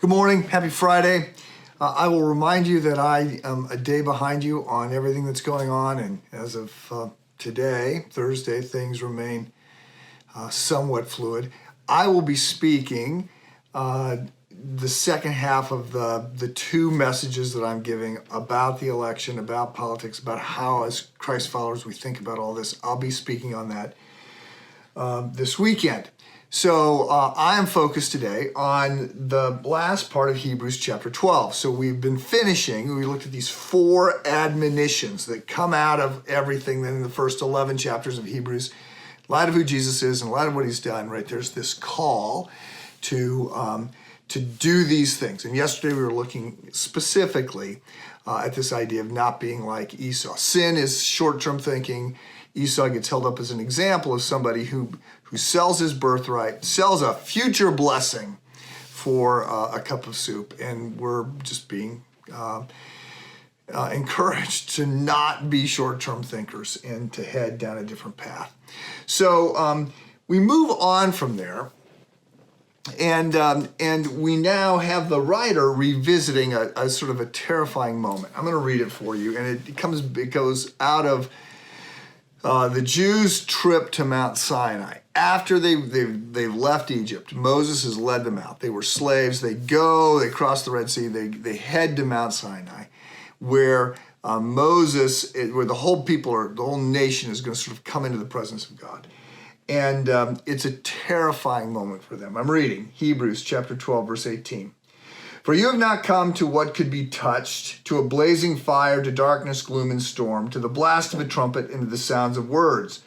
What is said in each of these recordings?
Good morning. Happy Friday. I will remind you that I am a day behind you on everything that's going on. And as of today, Thursday, things remain somewhat fluid. I will be speaking the second half of the two messages that I'm giving about the election, about politics, about how as Christ followers we think about all this. I'll be speaking on that this weekend. So I am focused today on the last part of Hebrews chapter 12. So we've been finishing, we looked at these four admonitions that come out of everything in the first 11 chapters of Hebrews. In light of who Jesus is and in light of what he's done, right, there's this call to do these things. And yesterday we were looking specifically at this idea of not being like Esau. Sin is short-term thinking. Esau gets held up as an example of somebody who sells his birthright, sells a future blessing for a cup of soup. And we're just being encouraged to not be short-term thinkers and to head down a different path. So we move on from there. And we now have the writer revisiting a sort of a terrifying moment. I'm going to read it for you, and it goes out of the Jews' trip to Mount Sinai. After they've left Egypt, Moses has led them out. They were slaves. They cross the Red Sea. They head to Mount Sinai, where where the whole nation is going to sort of come into the presence of God. And it's a terrifying moment for them. I'm reading Hebrews chapter 12, verse 18. For you have not come to what could be touched, to a blazing fire, to darkness, gloom, and storm, to the blast of a trumpet, and to the sounds of words.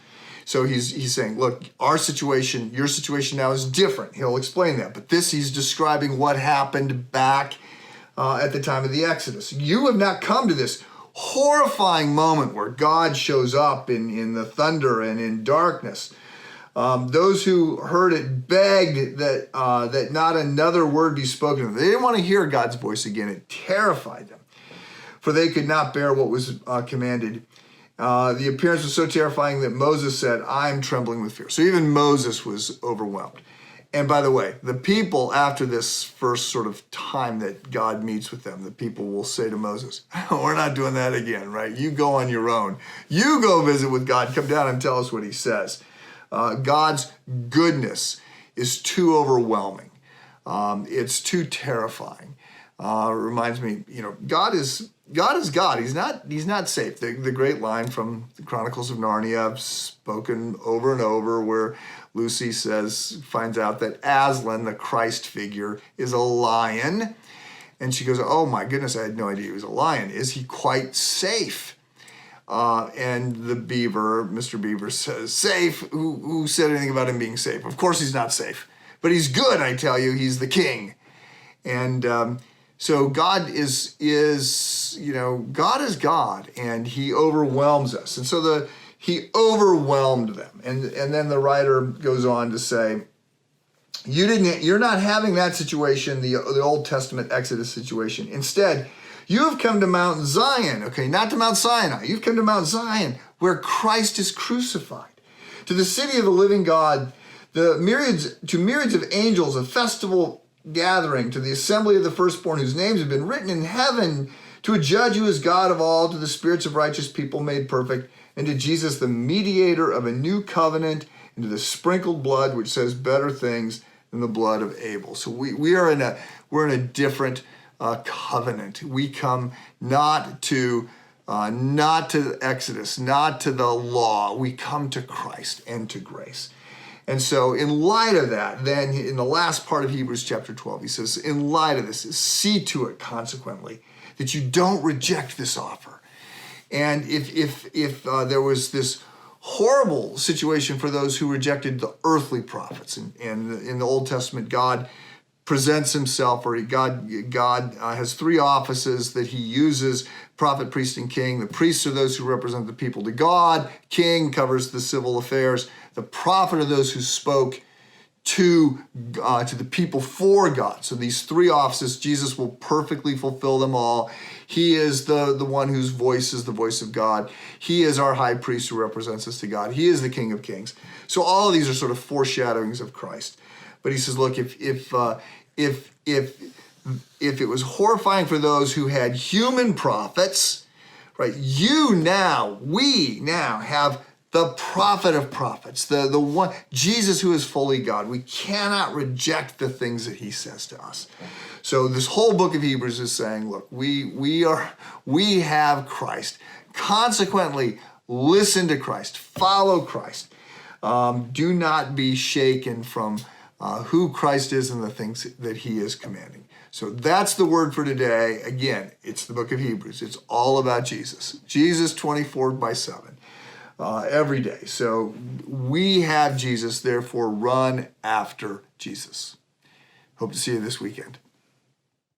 So he's saying, look, our situation, your situation now is different. He'll explain that. But he's describing what happened back at the time of the Exodus. You have not come to this horrifying moment where God shows up in the thunder and in darkness. Those who heard it begged that not another word be spoken. They didn't want to hear God's voice again. It terrified them, for they could not bear what was commanded. The appearance was so terrifying that Moses said, I am trembling with fear. So even Moses was overwhelmed. And by the way, the people, after this first sort of time that God meets with them, the people will say to Moses, we're not doing that again, right? You go on your own. You go visit with God. Come down and tell us what he says. God's goodness is too overwhelming. It's too terrifying. Reminds me, God is God. He's not safe. The great line from the Chronicles of Narnia, spoken over and over, where Lucy finds out that Aslan, the Christ figure, is a lion. And she goes, oh my goodness, I had no idea he was a lion. Is he quite safe? And the beaver, Mr. Beaver, says, safe? Who said anything about him being safe? Of course he's not safe. But he's good, I tell you. He's the king. And so God is God is God, and he overwhelms us. And so he overwhelmed them. And then the writer goes on to say, you're not having that situation, the Old Testament Exodus situation. Instead, you have come to Mount Zion, okay, not to Mount Sinai. You've come to Mount Zion, where Christ is crucified, to the city of the living God, to myriads of angels, a festival gathering, to the assembly of the firstborn whose names have been written in heaven, to a judge who is God of all, to the spirits of righteous people made perfect, and to Jesus, the mediator of a new covenant, and to the sprinkled blood which says better things than the blood of Abel. So we're in a different covenant. We come not to Exodus, not to the law. We come to Christ and to grace. And so in light of that, then in the last part of Hebrews chapter 12, he says, in light of this, see to it consequently that you don't reject this offer. And if there was this horrible situation for those who rejected the earthly prophets, and in the Old Testament, God presents himself, or God has three offices that he uses: prophet, priest, and king. The priests are those who represent the people to God. King covers the civil affairs. The prophet are those who spoke to the people for God. So these three offices, Jesus will perfectly fulfill them all. He is the one whose voice is the voice of God. He is our high priest who represents us to God. He is the King of Kings. So all of these are sort of foreshadowings of Christ. But he says, look, if if it was horrifying for those who had human prophets, right? We now have the prophet of prophets, the one, Jesus, who is fully God. We cannot reject the things that he says to us. So this whole book of Hebrews is saying, look, we have Christ. Consequently, listen to Christ, follow Christ. Do not be shaken from who Christ is and the things that he is commanding. So that's the word for today. Again, it's the book of Hebrews. It's all about Jesus. Jesus 24/7, every day. So we have Jesus, therefore run after Jesus. Hope to see you this weekend.